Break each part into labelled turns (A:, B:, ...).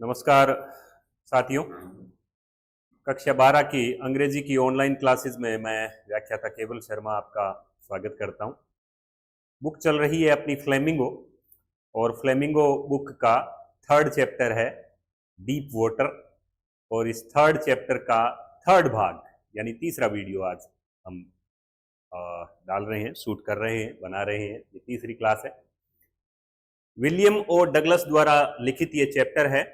A: नमस्कार साथियों। कक्षा 12 की अंग्रेजी की ऑनलाइन क्लासेस में मैं व्याख्याता केवल शर्मा आपका स्वागत करता हूं। बुक चल रही है अपनी फ्लेमिंगो, और फ्लेमिंगो बुक का थर्ड चैप्टर है डीप वाटर। और इस थर्ड चैप्टर का थर्ड भाग यानी तीसरा वीडियो आज हम डाल रहे हैं, शूट कर रहे हैं, बना रहे हैं। ये तीसरी क्लास है। विलियम ओ डगलस द्वारा लिखित ये चैप्टर है,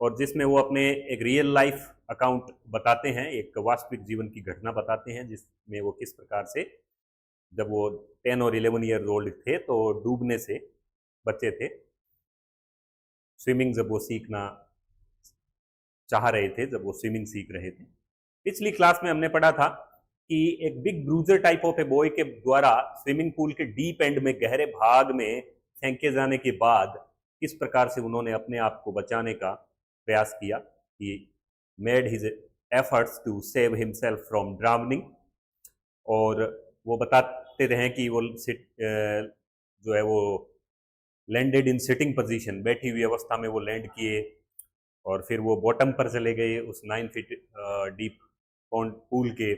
A: और जिसमें वो अपने एक रियल लाइफ अकाउंट बताते हैं, एक वास्तविक जीवन की घटना बताते हैं, जिसमें वो किस प्रकार से जब वो 10 और 11 ईयर ओल्ड थे तो डूबने से बचे थे। स्विमिंग जब वो सीखना चाह रहे थे, जब वो स्विमिंग सीख रहे थे। पिछली क्लास में हमने पढ़ा था कि एक big bruiser type of a boy के द्वारा स्विमिंग पूल के डीप एंड में, गहरे भाग में फेंके जाने के बाद किस प्रकार से उन्होंने अपने आप को बचाने का प्रयास किया। He made his efforts to save himself from drowning. और वो बताते रहे कि वो जो है वो लैंडेड इन सिटिंग पोजीशन, बैठी हुई अवस्था में वो लैंड किए, और फिर वो बॉटम पर चले गए उस 9 फीट डीप पूल के।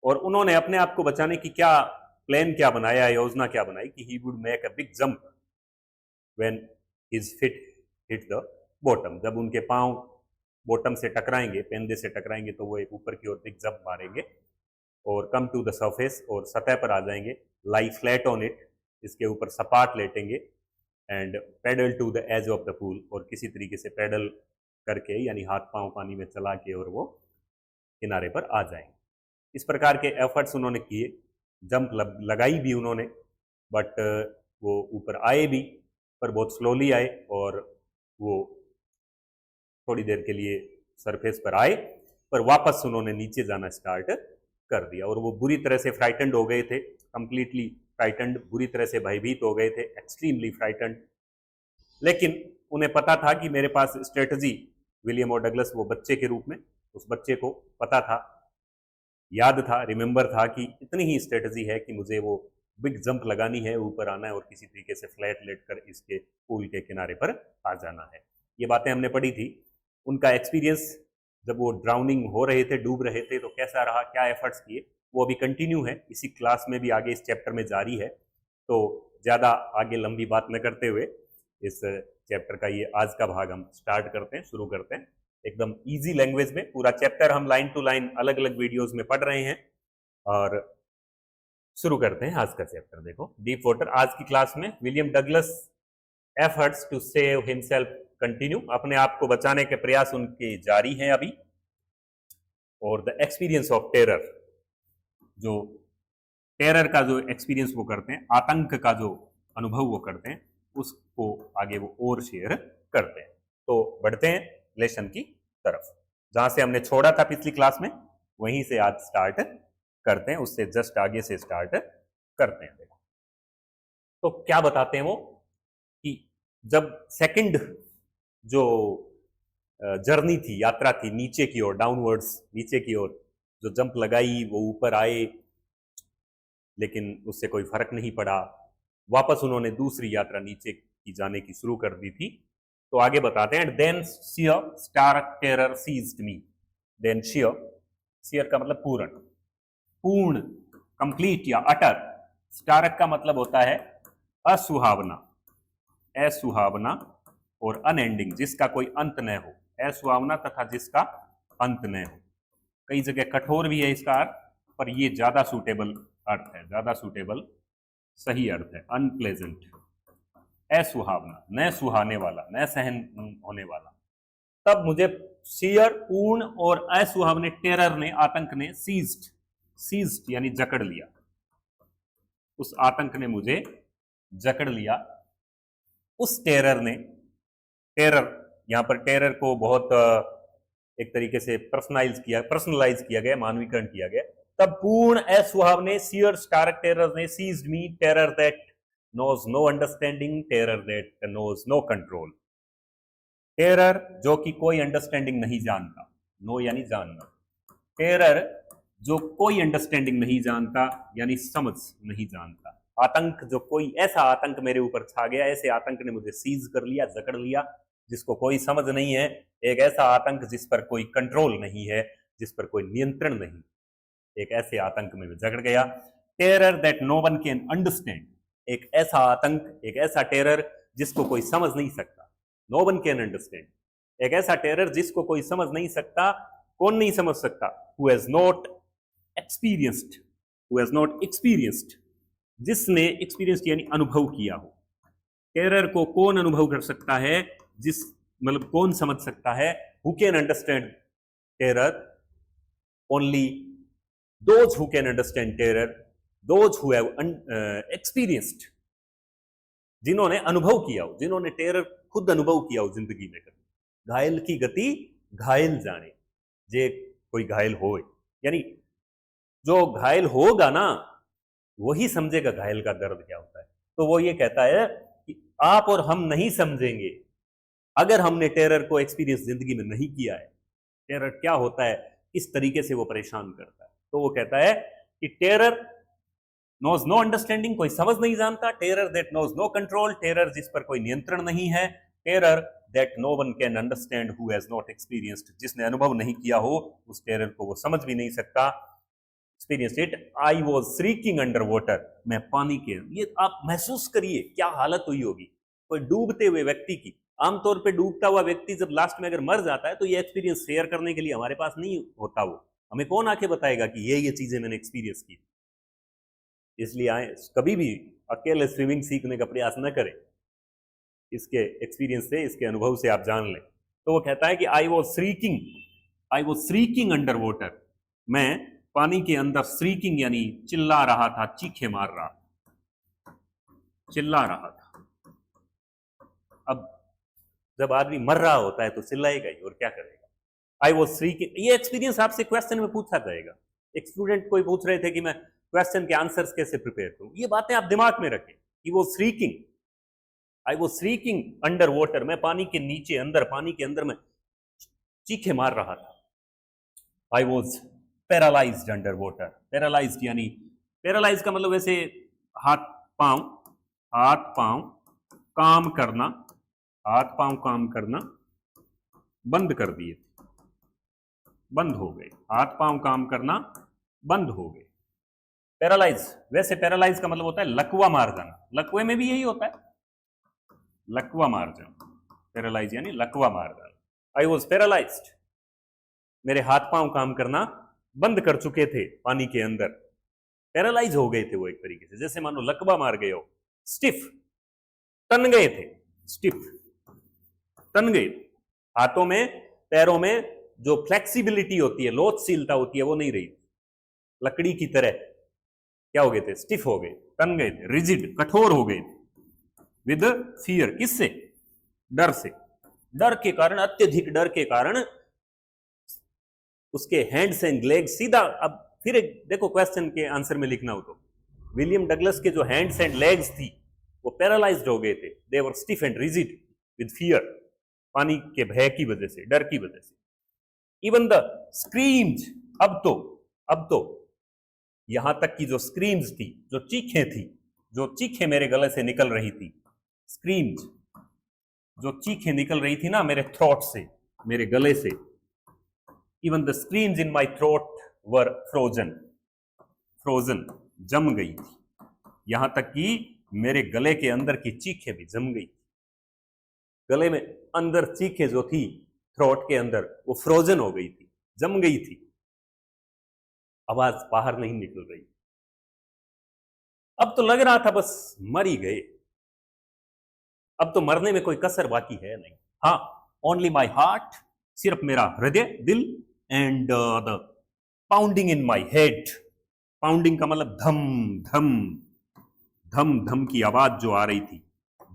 A: और उन्होंने अपने आप को बचाने की क्या बनाया, योजना क्या बनाई कि he would make a big jump when his fit hit the bottom. जब उनके पांव बॉटम से टकराएंगे, पेंदे से टकराएंगे, तो वो एक ऊपर की ओर बिग जंप मारेंगे और कम टू द सरफेस, और सतह पर आ जाएंगे। लाई फ्लैट ऑन इट, इसके ऊपर सपाट लेटेंगे। And paddle to the edge of the pool, और किसी तरीके से पेडल करके यानी हाथ पांव पानी में चला के और वो किनारे पर आ जाएंगे। इस प्रकार के एफर्ट्स उन्होंने किए, जंप लगाई भी उन्होंने, बट वो ऊपर आए भी, पर बहुत स्लोली आए, और वो थोड़ी देर के लिए सरफेस पर आए, पर वापस उन्होंने नीचे जाना स्टार्ट कर दिया। और वो बुरी तरह से फ्राइटेंड हो गए थे, कंप्लीटली फ्राइटेंड, बुरी तरह से भयभीत हो गए थे, एक्सट्रीमली फ्राइटेंड। लेकिन उन्हें पता था कि मेरे पास स्ट्रेटजी, विलियम और डगलस वो बच्चे के रूप में, उस बच्चे को पता था, याद था, रिमेंबर था कि इतनी ही स्ट्रेटजी है कि मुझे वो बिग जंप लगानी है, ऊपर आना है और किसी तरीके से फ्लैट लेट कर इसके पूल के किनारे पर आ जाना है। ये बातें हमने पढ़ी थी। उनका एक्सपीरियंस जब वो ड्राउनिंग हो रहे थे, डूब रहे थे, तो कैसा रहा, क्या एफर्ट्स किए, वो अभी कंटिन्यू है, इसी क्लास में भी आगे इस चैप्टर में जारी है। तो ज़्यादा आगे लंबी बात न करते हुए इस चैप्टर का ये आज का भाग हम स्टार्ट करते हैं, शुरू करते हैं। एकदम इजी लैंग्वेज में पूरा चैप्टर हम लाइन टू लाइन अलग अलग वीडियोस में पढ़ रहे हैं, और शुरू करते हैं आज का चैप्टर। देखो, डीप वाटर। आज की क्लास में William Douglas efforts to save himself continue, अपने आप को बचाने के प्रयास उनके जारी हैं अभी। और द एक्सपीरियंस ऑफ टेरर, जो टेरर का जो एक्सपीरियंस वो करते हैं, आतंक का जो अनुभव वो करते हैं, उसको आगे वो और शेयर करते हैं। तो बढ़ते हैं लेसन की तरफ, जहां से हमने छोड़ा था पिछली क्लास में, वहीं से आज स्टार्ट करते हैं, उससे जस्ट आगे से स्टार्ट करते हैं। देखो, तो क्या बताते हैं वो कि जब सेकंड जो जर्नी थी, यात्रा थी नीचे की ओर, डाउनवर्ड्स, नीचे की ओर जो जंप लगाई, वो ऊपर आए, लेकिन उससे कोई फर्क नहीं पड़ा। वापस उन्होंने दूसरी यात्रा नीचे की जाने की शुरू कर दी थी। तो आगे बताते हैं, then sheer stark terror seized me. Then sheer का मतलब पूर्ण, पूर्ण, कंप्लीट या अटर। स्टारक का मतलब होता है असुहावना, असुहावना, और अनएंडिंग, जिसका कोई अंत न हो। असुहावना तथा जिसका अंत न हो। कई जगह कठोर भी है इसका अर्थ, पर ये ज्यादा सूटेबल अर्थ है, ज्यादा सूटेबल सही अर्थ है, अनप्लेजेंट, असुहावना, न सुहाने वाला, न सहन होने वाला। तब मुझे शियर, पूर्ण और असुहावने टेरर ने, आतंक ने, सीज्ड यानी जकड़ लिया। उस आतंक ने मुझे जकड़ लिया। उस टेरर ने, टेरर, यहां पर टेरर को बहुत एक तरीके से पर्सनलाइज किया गया, मानवीकरण किया गया। तब पूर्ण असुहावने, शियर स्टारक टेरर ने seized me, terror that knows no understanding, terror that knows no control. Terror जो कि कोई अंडरस्टैंडिंग नहीं जानता, नो यानी जानना, टेरर जो कोई अंडरस्टैंडिंग नहीं जानता यानी समझ नहीं जानता। आतंक, जो कोई ऐसा आतंक मेरे ऊपर छा गया, ऐसे आतंक ने मुझे सीज कर लिया, जकड़ लिया, जिसको कोई समझ नहीं है, एक ऐसा आतंक जिस पर कोई कंट्रोल नहीं है, जिस पर कोई नियंत्रण नहीं, एक ऐसे आतंक में जकड़ गया। Terror that no one can understand, एक ऐसा आतंक, एक ऐसा टेरर जिसको कोई समझ नहीं सकता। नो वन कैन अंडरस्टैंड, एक ऐसा टेरर जिसको कोई समझ नहीं सकता। कौन नहीं समझ सकता? Who has not experienced, who has not experienced, जिसने एक्सपीरियंस यानी अनुभव किया हो। टेरर को कौन अनुभव कर सकता है? जिस मतलब कौन समझ सकता है? Who can understand terror? Only those who can understand terror, those who have experienced, जिन्होंने अनुभव किया हो, जिन्होंने टेरर खुद अनुभव किया हो जिंदगी में। घायल की गति घायल जाने, जे कोई घायल हो, यानी जो घायल होगा ना वही समझेगा घायल का दर्द क्या होता है। तो वो ये कहता है कि आप और हम नहीं समझेंगे अगर हमने टेरर को एक्सपीरियंस जिंदगी में नहीं किया है। टेरर क्या होता है, किस तरीके से वो परेशान करता है। तो वो कहता है कि टेरर नोज नो अंडरस्टैंडिंग, कोई समझ नहीं जानता। Terror that knows no control, terror जिस पर कोई नियंत्रण नहीं है। Terror that no one can understand who has not experienced, जिसने अनुभव नहीं किया हो उस टेरर को वो समझ भी नहीं सकता। Experience it, I was shrieking under water, मैं पानी के, ये आप महसूस करिए क्या हालत हुई होगी कोई डूबते हुए व्यक्ति की। आमतौर पे डूबता हुआ व्यक्ति जब लास्ट में अगर मर जाता है तो ये एक्सपीरियंस शेयर करने के लिए हमारे पास नहीं होता। वो हमें कौन आके बताएगा कि ये चीजें मैंने एक्सपीरियंस की। इसलिए आए कभी भी अकेले स्विमिंग सीखने का प्रयास न करें, इसके एक्सपीरियंस से, इसके अनुभव से आप जान लें। तो वो कहता है कि I was shrieking under water, मैं पानी के अंदर श्रीकिंग यानी चिल्ला रहा था, चीखे मार रहा, चिल्ला रहा था। अब जब आदमी मर रहा होता है तो चिल्लाएगा ही, और क्या करेगा। आई वॉज श्रीकिंग, ये एक्सपीरियंस आपसे क्वेश्चन में पूछा जाएगा। एक स्टूडेंट कोई पूछ रहे थे कि मैं क्वेश्चन के आंसर्स कैसे प्रिपेयर करूं, ये बातें आप दिमाग में रखें। कि वो shrieking, I was shrieking under water, मैं पानी के नीचे अंदर, पानी के अंदर मैं चीखे मार रहा था। I was paralysed under water, paralysed यानी, पैरालाइज का मतलब वैसे हाथ पांव काम करना, हाथ पांव काम करना बंद कर दिए, बंद हो गए, हाथ पांव काम करना बंद हो गए। पैरालाइज, वैसे पैरालाइज का मतलब होता है लकवा मार जाना, लकवे में भी यही होता है, लकवा मार जाना। पैरालाइज यानी लकवा मार जाना। आई वॉज पैरालाइज्ड, मेरे हाथ पांव काम करना बंद कर चुके थे पानी के अंदर, पैरालाइज हो गए थे वो एक तरीके से, जैसे मानो लकवा मार गए हो। स्टिफ, तन गए थे, स्टिफ तन गए, हाथों में पैरों में जो फ्लेक्सिबिलिटी होती है, लोचशीलता होती है, वो नहीं रही, लकड़ी की तरह क्या हो गए थे, स्टिफ हो गए, तन गए थे, रिजिड, कठोर हो गए थे। विद फियर, किससे? डर से, डर के कारण, अत्यधिक डर के कारण उसके हैंड्स एंड लेग्स सीधा। अब फिर एक देखो क्वेश्चन के आंसर में लिखना हो तो, विलियम डगलस के जो हैंड्स एंड लेग्स थी वो पैरालाइज्ड हो गए थे, they were stiff and rigid with fear, पानी के भय की वजह से, डर की वजह से। इवन द स्क्रीम्स, अब तो यहां तक की जो स्क्रीम्स थी, जो चीखें थी, जो चीखें मेरे गले से निकल रही थी, स्क्रीम्स, जो चीखें निकल रही थी ना मेरे थ्रोट से, मेरे गले से, even the screams in my throat were frozen, frozen, जम गई थी, यहां तक कि मेरे गले के अंदर की चीखें भी जम गई। गले में अंदर चीखें जो थी थ्रोट के अंदर, वो फ्रोजन हो गई थी, जम गई थी, आवाज बाहर नहीं निकल रही। अब तो लग रहा था बस मर ही गए, अब तो मरने में कोई कसर बाकी है नहीं। हाँ, ओनली माई हार्ट, सिर्फ मेरा हृदय, दिल, and the pounding in my head, pounding का मतलब धम धम, धम धम की आवाज जो आ रही थी,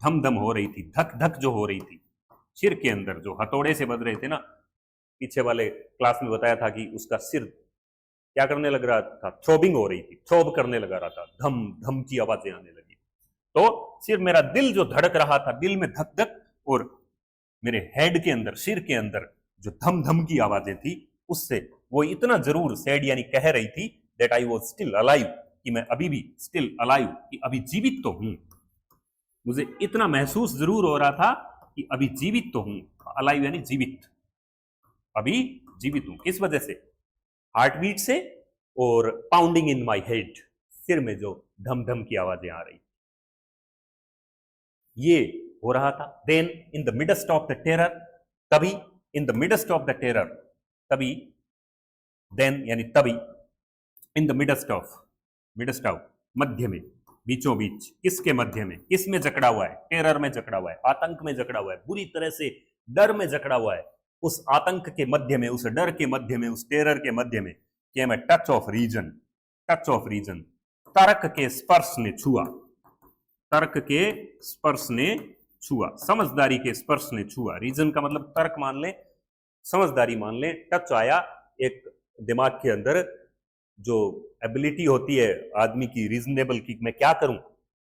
A: धम धम हो रही थी, धक धक जो हो रही थी सिर के अंदर, जो हथौड़े से बज रहे थे ना, पीछे वाले क्लास में बताया था कि उसका सिर क्या करने लग रहा था, थ्रोबिंग हो रही थी, थ्रोब करने लगा रहा था, धम धम की आवाजें आने लगी। तो सिर्फ मेरा दिल जो धड़क रहा था, दिल में धक धक, और मेरे हेड के अंदर, सिर के अंदर जो धम धम की आवाजें थी, उससे वो इतना जरूर सैड यानी कह रही थी that I was still alive, कि मैं अभी भी स्टिल अलाइव, कि अभी जीवित तो हूं। मुझे इतना महसूस जरूर हो रहा था कि अभी जीवित तो हूं, अलाइव यानी जीवित, अभी जीवित हूं। किस वजह से? हार्ट बीट से और पाउंडिंग इन माई हेड, सिर में जो धम धम की आवाजें आ रही, ये हो रहा था। Then in the midst of the terror, तभी in the midst of the terror, तभी, देन यानी तभी, इन द मिडस्ट ऑफ मध्य में, बीचों बीच, किसके मध्य में, किस में जकड़ा हुआ है? टेरर में जकड़ा हुआ है, आतंक में जकड़ा हुआ है, बुरी तरह से डर में जकड़ा हुआ है। उस आतंक के मध्य में, उस डर के मध्य में, उस टेरर के मध्य में came a touch of reason, touch of reason, तर्क के स्पर्श ने छुआ, तर्क के स्पर्श ने छुआ, समझदारी के स्पर्श ने छुआ। रीजन का मतलब तर्क मान ले, समझदारी मान ले, टच आया एक दिमाग के अंदर, जो एबिलिटी होती है आदमी की रीजनेबल की, मैं क्या करूं,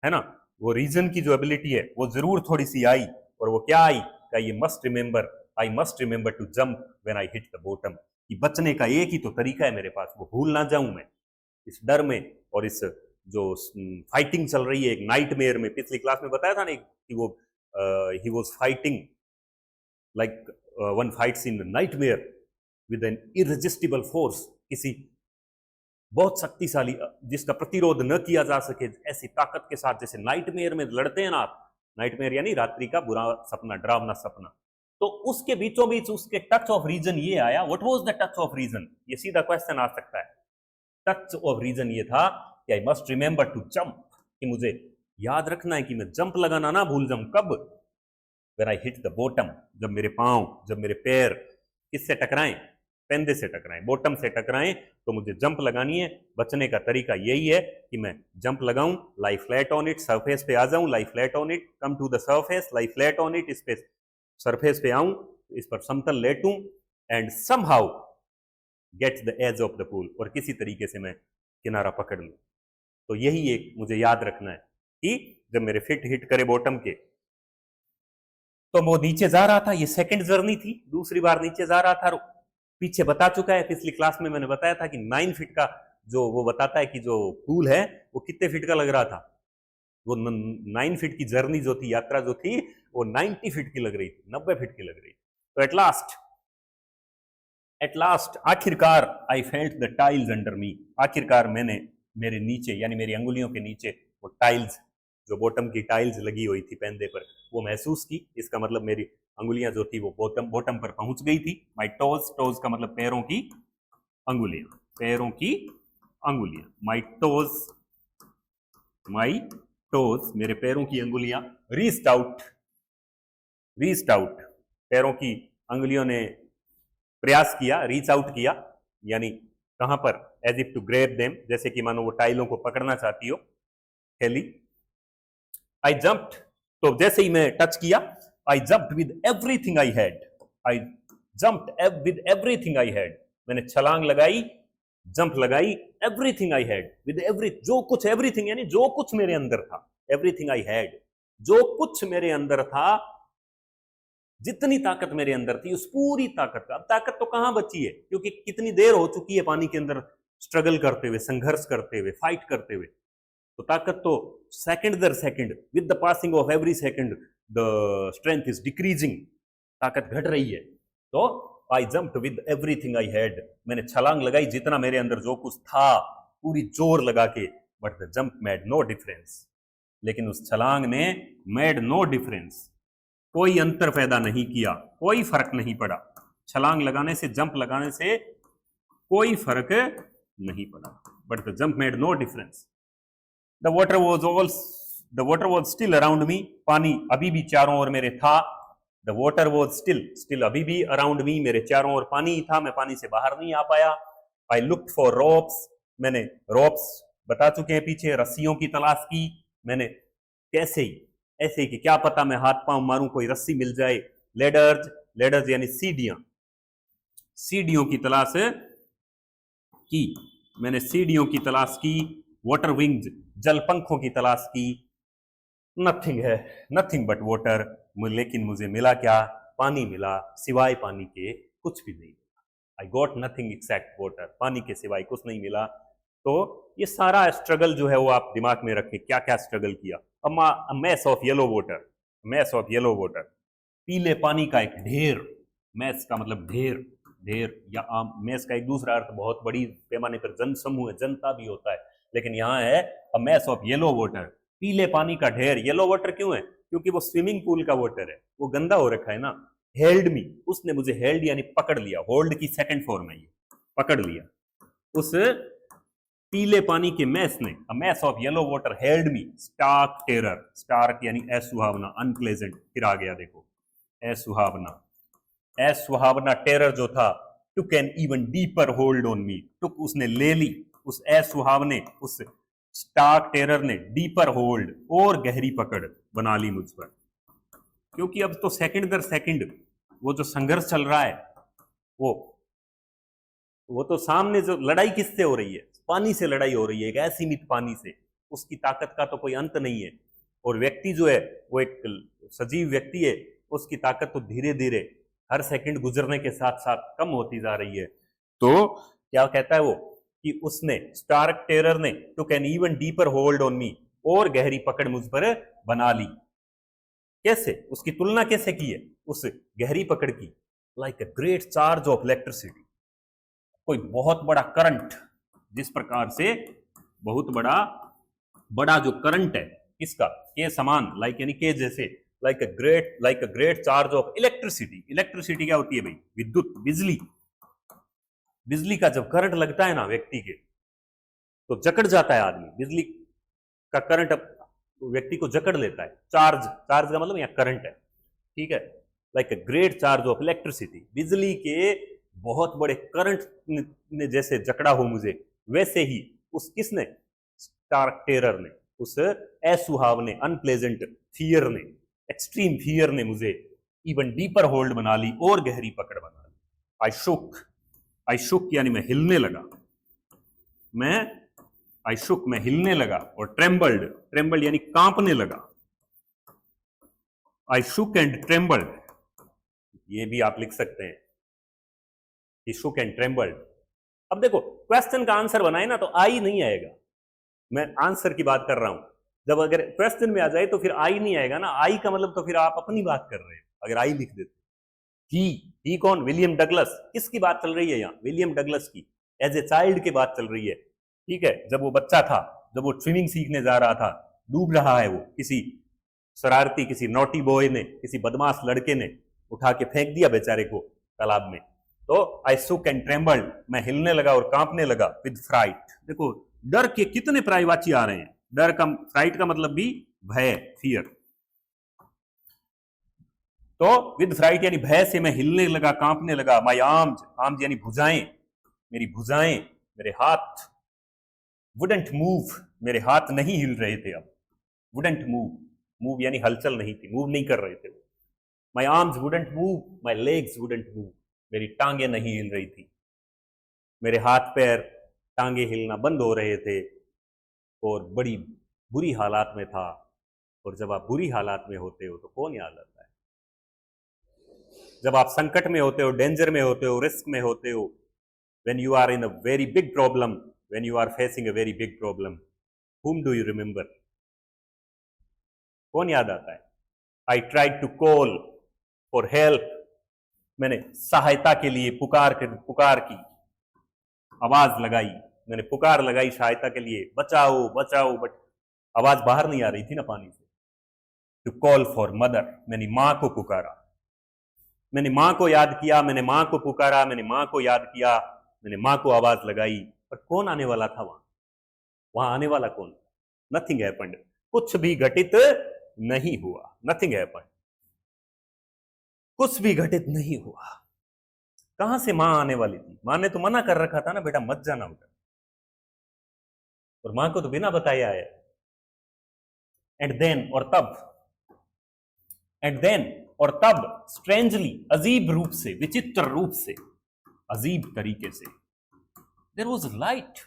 A: है ना, वो रीजन की जो एबिलिटी है वो जरूर थोड़ी सी आई। और वो क्या आई? I must remember to jump when I hit the bottom, कि बचने का एक ही तो तरीका है मेरे पास, वो भूल ना जाऊं मैं इस डर में और इस जो फाइटिंग चल रही है एक नाइटमेयर में। पिछली क्लास में बताया था ना कि वो ही was fighting like one fights in nightmare with an irresistible force, किसी बहुत शक्तिशाली जिसका प्रतिरोध न किया जा सके ऐसी ताकत के साथ, जैसे नाइटमेयर में लड़ते हैं ना आप, नाइटमेयर यानी रात्रि का बुरा सपना, डरावना सपना। तो उसके बीचों बीच उसके टच ऑफ रीजन ये आया। What was the touch of reason? ये सीधा क्वेश्चन आ सकता है। टच ऑफ रीजन ये था कि I must remember to jump, कि मुझे याद रखना है कि मैं जंप लगाना ना भूल जाऊं। कब? When I hit the bottom, जब मेरे पांव, जब मेरे पैर किससे टकराएं? पेंदे से टकराएं, बॉटम से टकराएं, तो मुझे जंप लगानी है। बचने का तरीका यही है कि मैं जंप लगाऊं, lie flat on it, surface पे आ जाऊं, lie flat on it, come to the surface, lie flat on it, इस पे सरफेस पे आऊं, इस पर समतल लेटूं, and somehow get the edge of the pool, और किसी तरीके से मैं किनारा पकड़ लूं। तो यही एक मुझे याद रखना है कि जब मेरे फिट हिट करे बॉटम के, तो वो नीचे जा रहा था। ये सेकंड जर्नी थी, दूसरी बार नीचे जा रहा था। पीछे बता चुका है, पिछली क्लास में मैंने बताया था कि 9 फीट का जो वो बताता है कि जो पूल है वो कितने फीट का लग रहा था। वो 9 फीट की जर्नी जो थी, यात्रा जो थी, वो 90 फीट की लग रही थी, 90 फीट की लग रही थी। तो एट लास्ट आखिरकार I felt the tiles under मी, आखिरकार मैंने मेरे नीचे यानी मेरी अंगुलियों के नीचे वो टाइल्स, जो बॉटम की टाइल्स लगी हुई थी पेंदे पर, वो महसूस की। इसका मतलब मेरी अंगुलियां जो थी वो बॉटम पर पहुंच गई थी। माई टोज, टोज का मतलब पैरों की अंगुलियां, पैरों की अंगुलियां, माई टोज, मेरे पैरों की अंगुलियां, रीच्ड आउट, पैरों की अंगुलियों ने प्रयास किया, रीच आउट किया, यानी कहां पर? As if to grab them, जैसे कि मानो वो टाइलों को पकड़ना चाहती हो, थैली। आई जंप्ड, तो जैसे ही मैं टच किया, I jumped with everything I had, I jumped with everything I had, मैंने छलांग लगाई, जंप लगाई, एवरीथिंग आई हैड, विद जो कुछ, एवरीथिंग यानी जो कुछ मेरे अंदर था, एवरीथिंग आई हैड, जो कुछ मेरे अंदर था, जितनी ताकत मेरे अंदर थी, उस पूरी ताकत का। अब ताकत तो कहां बची है, क्योंकि कितनी देर हो चुकी है पानी के अंदर स्ट्रगल करते हुए, संघर्ष करते हुए, फाइट करते हुए। तो ताकत तो सेकंड दर second, with the passing of every second the strength is decreasing, ताकत घट रही है। तो I jumped with everything I had, मैंने छलांग लगाई जितना मेरे अंदर जो कुछ था, पूरी जोर लगा के। But the jump made no difference, लेकिन उस छलांग ने मेड नो डिफरेंस, कोई अंतर पैदा नहीं किया, कोई फर्क नहीं पड़ा। छलांग लगाने से, जंप लगाने से कोई फर्क नहीं पड़ा। But the jump made no difference. The water was still around me, पानी अभी भी चारों ओर मेरे था। द वाटर वॉज स्टिल अभी भी अराउंड मी, मेरे चारों ओर पानी ही था, मैं पानी से बाहर नहीं आ पाया। आई लुक्ड फॉर रोप्स, मैंने रोप्स बता चुके हैं पीछे, रस्सियों की तलाश की मैंने। कैसे ही? ऐसे ही कि क्या पता मैं हाथ पांव मारूं, कोई रस्सी मिल जाए। लेडर्स यानी सीढ़ियों की तलाश की मैंने, सीढ़ियों की तलाश की। वाटर विंग्स, जल पंखों की तलाश की। नथिंग बट वाटर, लेकिन मुझे मिला क्या? पानी मिला, सिवाय पानी के कुछ भी नहीं मिला। I got nothing accept water, पानी के सिवाय कुछ नहीं मिला। तो ये सारा स्ट्रगल जो है वो आप दिमाग में रखें, क्या क्या स्ट्रगल किया। मैस ऑफ येलो वाटर, पीले पानी का एक ढेर, मैस का मतलब ढेर, ढेर या आम, मैस का एक दूसरा अर्थ बहुत बड़ी पैमाने पर जन समूह, जनता भी होता है, लेकिन यहाँ है अ मैस ऑफ येलो वाटर, पीले पानी का ढेर। येलो वाटर क्यों है? क्योंकि वो स्विमिंग पूल का वाटर है, वो गंदा हो रखा है ना। हेल्ड मी, उसने मुझे हेल्ड यानी पकड़ लिया, होल्ड की सेकंड फॉर्म है ये, पकड़ लिया। उस पीले पानी के मैस ने, a mass of yellow water held me, stark terror, stark यानी असुहावना, अनप्लेजेंट, फिर आ गया देखो असुहावना, असुहावना टेरर जो था, took an even deeper hold on me, took उसने ले ली, उस असुहावने, उस स्टार्क टेरर ने डीपर होल्ड और गहरी पकड़ बना ली मुझ पर। क्योंकि अब तो सेकंड दर सेकंड वो जो संघर्ष चल रहा है, वो तो सामने जो लड़ाई किससे हो रही है? पानी से लड़ाई हो रही है, एक असीमित पानी से, उसकी ताकत का तो कोई अंत नहीं है। और व्यक्ति जो है वो एक सजीव व्यक्ति है, उसकी ताकत तो धीरे धीरे हर सेकंड गुजरने के साथ साथ कम होती जा रही है। तो क्या कहता है वो कि उसने, स्टार्क टेरर ने, टुक an even deeper hold on मी, और गहरी पकड़ मुझ पर बना ली। कैसे? उसकी तुलना कैसे की है उस गहरी पकड़ की? Like a great charge of electricity, कोई बहुत बड़ा करंट, जिस प्रकार से बहुत बड़ा जो करंट है इसका, के समान, लाइक यानी के जैसे, like a great charge of electricity. Electricity क्या होती है भाई? विद्युत, बिजली। बिजली का जब करंट लगता है ना व्यक्ति के, तो जकड़ जाता है आदमी। बिजली का करंट व्यक्ति को जकड़ लेता है। चार्ज, चार्ज का मतलब यहाँ करंट है, ठीक है। Like a great charge of electricity, बिजली के बहुत बड़े करंट ने जैसे जकड़ा हो मुझे, वैसे ही उस किसने, स्टार्क टेरर ने, उस असुहावने, अनप्लेजेंट फियर ने, एक्सट्रीम फियर ने मुझे इवन डीपर होल्ड बना ली, और गहरी पकड़ बना ली। आई शुक यानी मैं हिलने लगा, मैं हिलने लगा, और ट्रेम्बल्ड यानी कांपने लगा। आई शुक एंड ट्रेम्बल्ड, ये भी आप लिख सकते हैं, ही शुक एंड ट्रेम्बल्ड। अब देखो क्वेश्चन का आंसर बनाए ना तो आई नहीं आएगा, मैं आंसर की बात कर रहा हूं। जब अगर क्वेश्चन में आ जाए तो फिर आई नहीं आएगा ना, आई का मतलब तो फिर आप अपनी बात कर रहे हैं अगर आई लिख देते। ही कौन? William Douglas. किसकी बात चल रही है यहाँ? विलियम डगलस की, एज ए चाइल्ड की बात चल रही है, ठीक है। जब वो बच्चा था, जब वो स्विमिंग सीखने जा रहा था, डूब रहा है वो, किसी शरारती, किसी नॉटी बॉय ने, किसी बदमाश लड़के ने उठा के फेंक दिया बेचारे को तालाब में। तो आई शुक एंड ट्रेम्बल्ड, मैं हिलने लगा और कांपने लगा, विद फ्राइट। देखो डर के कितने पर्यायवाची आ रहे हैं। डर का, फ्राइट का मतलब भी भय, फियर। तो विद फ्राइट यानी भय से मैं हिलने लगा, कांपने लगा। माय आर्म्स, आर्म्स यानी भुजाएं, मेरी भुजाएं, मेरे हाथ, वुडंट मूव, मेरे हाथ नहीं हिल रहे थे अब। वुडंट मूव, मूव यानी हलचल नहीं थी, मूव नहीं कर रहे थे वो। My arms wouldn't move, my legs wouldn't move, मेरी टांगे नहीं हिल रही थी, मेरे हाथ पैर, टांगे हिलना बंद हो रहे थे, और बड़ी बुरी हालात में था। और जब आप बुरी हालात में होते हो तो कौन याद आता है? जब आप संकट में होते हो, डेंजर में होते हो, रिस्क में होते हो, when you are in a very big problem, when you are facing a very big problem, whom do you remember? कौन याद आता है? I tried to call for help, मैंने सहायता के लिए पुकार की आवाज लगाई, मैंने पुकार लगाई सहायता के लिए, बचाओ बचाओ, बट आवाज बाहर नहीं आ रही थी ना पानी से। टू कॉल फॉर मदर, मैंने मां को पुकारा, मैंने मां को याद किया, मैंने मां को पुकारा, मैंने मां को याद किया, मैंने मां को आवाज लगाई। पर कौन आने वाला था वहां आने वाला कौन? नथिंग हैपेंड, कुछ भी घटित नहीं हुआ। नथिंग हैपेंड, कुछ भी घटित नहीं हुआ। कहां से मां आने वाली थी? मां ने तो मना कर रखा था ना, बेटा मत जाना उधर, और मां को तो बिना बताया है। एंड देन, और तब, एंड देन और तब, स्ट्रेंजली, अजीब रूप से, विचित्र रूप से, अजीब तरीके से, देयर वाज लाइट।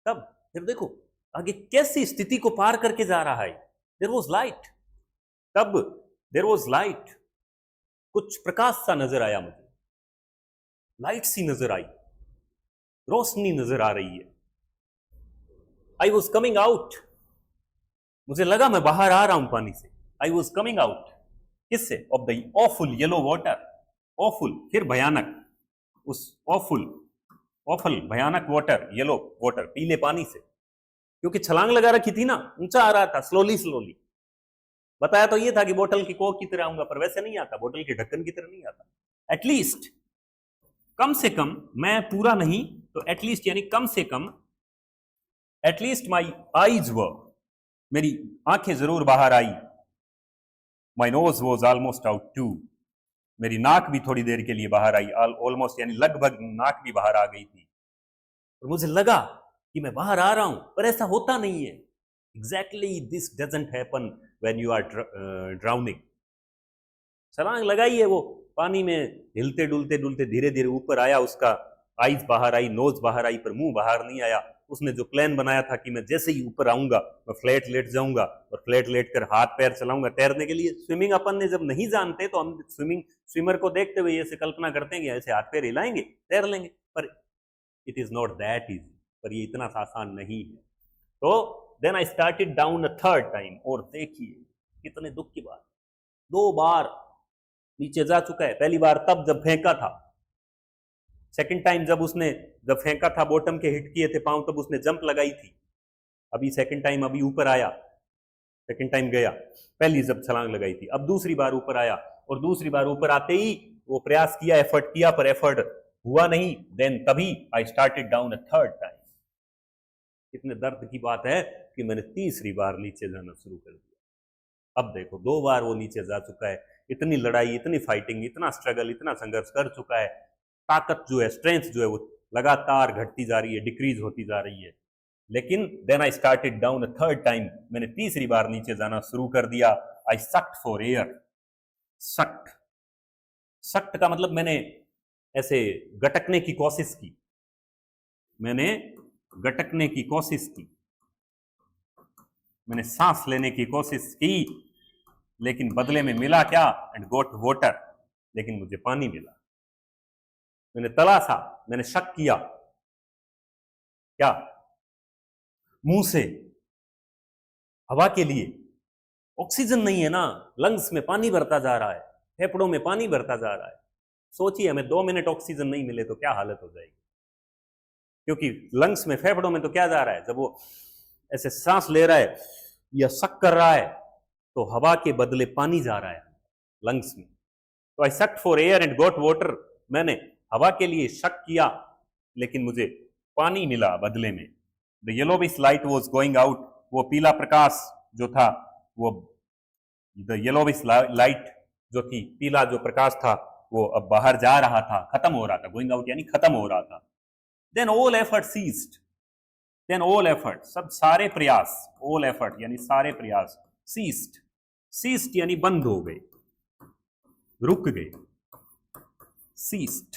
A: तब फिर देखो आगे कैसी स्थिति को पार करके जा रहा है। देयर वाज लाइट, तब देयर वाज लाइट, कुछ प्रकाश सा नजर आया मुझे, लाइट सी नजर आई, रोशनी नजर आ रही है। आई वॉज कमिंग आउट, मुझे लगा मैं बाहर आ रहा हूं पानी से। आई वॉज कमिंग आउट, किससे? Of the awful yellow water, awful फिर भयानक, उस ऑफुल भयानक वाटर, येलो वाटर, पीले पानी से, क्योंकि छलांग लगा रखी थी ना, ऊंचा आ रहा था स्लोली स्लोली। बताया तो ये था कि बोतल की कोक की तरह आऊंगा, पर वैसे नहीं आता, बोतल के ढक्कन की तरह नहीं आता। एटलीस्ट कम से कम, मैं पूरा नहीं तो एटलीस्ट, यानी कम से कम, एटलीस्ट माई आईज वर, मेरी आंखें जरूर बाहर आई। My nose was almost out too, मेरी नाक भी थोड़ी देर के लिए बाहर आई, ऑलमोस्ट यानी लगभग नाक भी बाहर आ गई थी। और मुझे लगा कि मैं बाहर आ रहा हूं, पर ऐसा होता नहीं है। Exactly this doesn't happen when you are drowning. छलांग लगाई है वो, पानी में हिलते डुलते डुलते धीरे धीरे ऊपर आया, उसका आईज बाहर आई, नोज बाहर आई, पर मुंह बाहर नहीं आया। उसने जो प्लान बनाया था कि मैं जैसे ही ऊपर आऊंगा मैं फ्लैट लेट जाऊंगा और फ्लैट लेट कर हाथ पैर चलाऊंगा तैरने के लिए। स्विमिंग अपन ने जब नहीं जानते तो हम स्विमर को देखते हुए ऐसे कल्पना करते हैं कि ऐसे हाथ पैर हिलाएंगे तैर लेंगे, पर it is not that easy, पर ये इतना आसान नहीं है। तो then I started down a third time, और देखिए कितने दुख की बात, 2 बार नीचे जा चुका है। पहली बार तब जब फेंका था, सेकंड टाइम जब फेंका था, बॉटम के हिट किए थे पांव, तब उसने जंप लगाई थी। अभी सेकंड टाइम अभी ऊपर आया, सेकंड टाइम गया, पहली जब छलांग लगाई थी, अब दूसरी बार ऊपर आया, और दूसरी बार ऊपर आते ही वो प्रयास किया, एफर्ट किया, पर एफर्ट हुआ नहीं। देन तभी आई started down a third time. कितने दर्द की बात है कि मैंने तीसरी बार नीचे जाना शुरू कर दिया। अब देखो 2 बार वो नीचे जा चुका है, इतनी लड़ाई, इतनी फाइटिंग, इतना स्ट्रगल, इतना संघर्ष कर चुका है। ताकत जो है, स्ट्रेंथ जो है, वो लगातार घटती जा रही है, डिक्रीज होती जा रही है। लेकिन then I started down a third time, मैंने तीसरी बार नीचे जाना शुरू कर दिया। I sucked for air. Sucked का मतलब मैंने ऐसे गटकने की कोशिश की, मैंने गटकने की कोशिश की, मैंने सांस लेने की कोशिश की, लेकिन बदले में मिला क्या? एंड गोट वाटर, लेकिन मुझे पानी मिला। मैंने तलाशा, मैंने शक किया, क्या? मुंह से हवा के लिए, ऑक्सीजन नहीं है ना, लंग्स में पानी भरता जा रहा है, फेफड़ों में पानी भरता जा रहा है। सोचिए हमें 2 मिनट ऑक्सीजन नहीं मिले तो क्या हालत हो जाएगी, क्योंकि लंग्स में, फेफड़ों में तो क्या जा रहा है, जब वो ऐसे सांस ले रहा है या शक कर रहा है तो हवा के बदले पानी जा रहा है लंग्स में। तो I sucked for air and got water, मैंने हवा के लिए शक किया, लेकिन मुझे पानी मिला बदले में। The yellowish light was going out, वो पीला प्रकाश जो था, वो द येलोविश लाइट जो थी, पीला जो प्रकाश था, वो अब बाहर जा रहा था, खत्म हो रहा था। गोइंग आउट यानी खत्म हो रहा था। Then all effort ceased, then all effort, सब सारे प्रयास, ऑल एफर्ट यानी सारे प्रयास, सीज्ड, सीज्ड यानी बंद हो गए, रुक गए, ceased.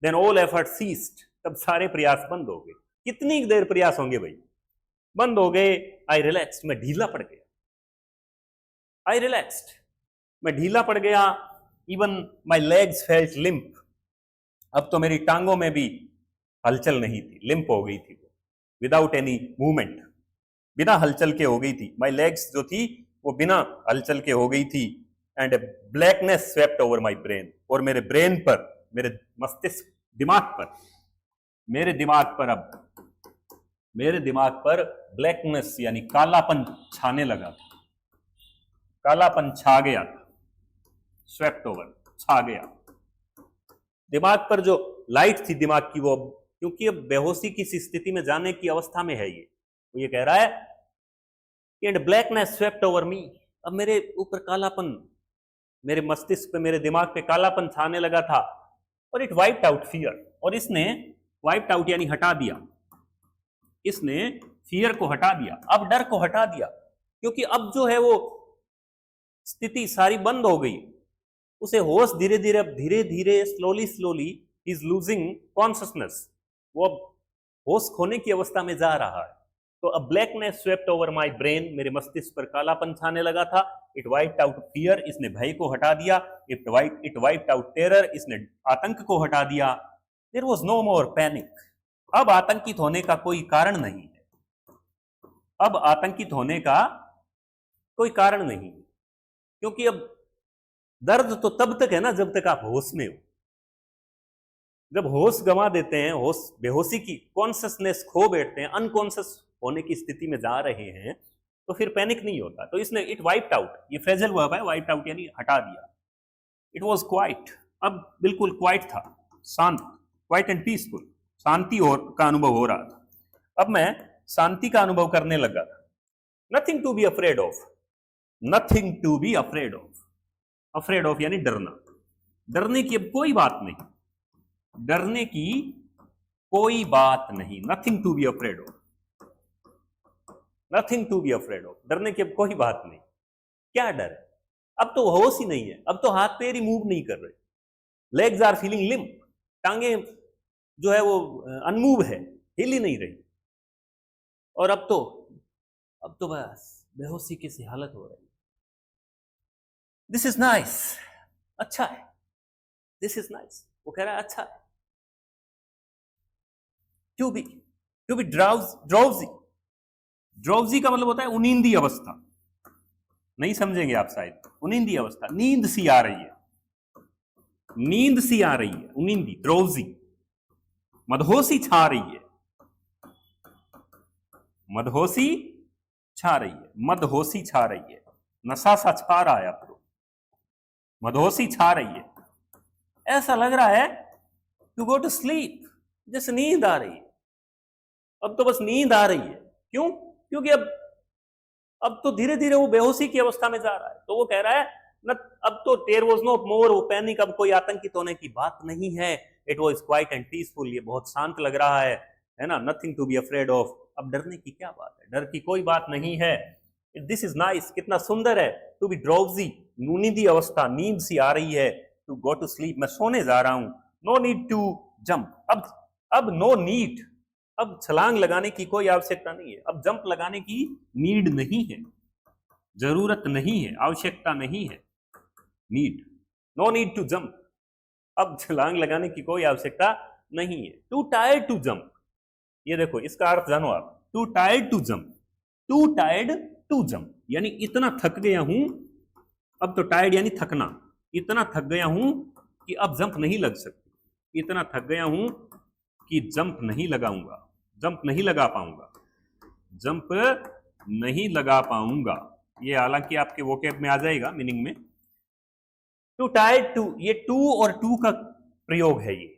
A: Then all effort ceased, तब सारे प्रयास बंद हो गए। कितनी देर प्रयास होंगे भाई, बंद हो गए। आई रिलैक्स्ड, मैं ढीला पड़ गया। आई रिलैक्स्ड, मैं ढीला पड़ गया। Even my legs felt limp, अब तो मेरी टांगों में भी हलचल नहीं थी, लिम्प हो गई थी वो, विदाउट एनी मूवमेंट, बिना हलचल के हो गई थी। माई लेग्स जो थी वो बिना हलचल के हो गई थी। And blackness swept over my brain, और मेरे ब्रेन पर, मेरे मस्तिष्क, दिमाग पर, मेरे दिमाग पर ब्लैकनेस यानी कालापन छाने लगा था, कालापन छा गया था, स्वेप्ट ओवर, छा गया। दिमाग पर जो लाइट थी दिमाग की, वो क्योंकि अब बेहोशी की स्थिति में जाने की अवस्था में है ये, तो ये कह रहा है and blackness swept over me, अब मेरे ऊपर कालापन, मेरे मस्तिष्क पे, मेरे दिमाग पे कालापन छाने लगा था। और इट वाइप्ड आउट फियर, और इसने वाइप्ड आउट यानी हटा दिया, इसने फियर को हटा दिया, अब डर को हटा दिया, क्योंकि अब जो है वो स्थिति सारी बंद हो गई। उसे होश धीरे धीरे, अब धीरे धीरे, slowly slowly is losing consciousness, वो अब होश खोने की अवस्था में जा रहा है। तो अब blackness swept over my brain, मेरे मस्तिष्क पर कालापन छाने लगा था। इट वाइप्ड आउट फियर, इसने भय को हटा दिया। इट वाइप्ड आउट टेरर, इसने आतंक को हटा दिया। There was no more panic, अब आतंकित होने का कोई कारण नहीं है, अब आतंकित होने का कोई कारण नहीं है, क्योंकि अब दर्द तो तब तक है ना जब तक आप होश में हो। जब होश गंवा देते हैं, होश बेहोशी की कॉन्शियसनेस खो बैठते हैं, अनकॉन्शियस होने की स्थिति में जा रहे हैं, तो फिर पैनिक नहीं होता। तो इसने इट वाइप्ड आउट, ये फ्रेजल वर्ब है, वाइप्ड आउट यानी हटा दिया। इट वॉज क्वाइट, अब बिल्कुल क्वाइट था, शांत, क्वाइट एंड पीसफुल, शांति और का अनुभव हो रहा था। अब मैं शांति का अनुभव करने लगा था। Nothing to be afraid of, nothing to be afraid of, afraid of यानी डरना, डरने की अब कोई बात नहीं, डरने की कोई बात नहीं, nothing to be afraid of, nothing to be afraid of, डरने की अब कोई बात नहीं। क्या डर है? अब तो होश ही नहीं है, अब तो हाथ पैर ही मूव नहीं कर रहे, लेग्स आर फीलिंग लिम्प, टांगे जो है वो अनमूव है, हिल ही नहीं रही। और अब तो बस बेहोशी की सी हालत हो रही है। दिस इज नाइस, अच्छा है, दिस इज नाइस, वो कह रहा है अच्छा है। टू बी ड्राउजी, ड्राउजी का मतलब होता है उनींदी अवस्था, नहीं समझेंगे आप शायद। उनींदी अवस्था, नींद सी आ रही है, नींद सी आ रही है, उनींदी, ड्राउजी। मदहोशी छा रही है, मदहोशी छा रही है, मदहोशी छा रही है, नशा सा छा रहा है, अब तो मदहोशी छा रही है। ऐसा लग रहा है टू गो टू स्लीप, जैसे नींद आ रही है, अब तो बस नींद आ रही है। क्यों? क्योंकि अब तो धीरे धीरे वो बेहोशी की अवस्था में जा रहा है। तो वो कह रहा है न, अब तो there was no more panic, अब कोई आतंकित होने की बात नहीं है। It was quite and peaceful, ये बहुत शांत लग रहा है ना। Nothing to be afraid of, अब डरने की क्या बात है, डर की कोई बात नहीं है। दिस इज नाइस, कितना सुंदर है। टू बी ड्राउजी, नींदी अवस्था, नींद सी आ रही है। टू गो टू स्लीप, मैं सोने जा रहा हूं। नो नीड टू जंप, अब नो नीड, अब छलांग लगाने की कोई आवश्यकता नहीं है, अब जंप लगाने की नीड नहीं है, जरूरत नहीं है, आवश्यकता नहीं है। Need, no need to jump, अब छलांग लगाने की कोई आवश्यकता नहीं है। टू टायर्ड टू जंप, ये देखो इसका अर्थ जानो आप। Too tired to jump, too tired to jump यानी इतना थक गया हूं, अब तो टायर्ड यानी थकना, इतना थक गया हूं कि अब जंप नहीं लग सकती, इतना थक गया हूं कि जंप नहीं लगाऊंगा, जंप नहीं लगा पाऊंगा, जंप नहीं लगा पाऊंगा। ये हालांकि आपके वोकैब में आ जाएगा मीनिंग में। टू टायर्ड टू, ये टू और टू का प्रयोग है, ये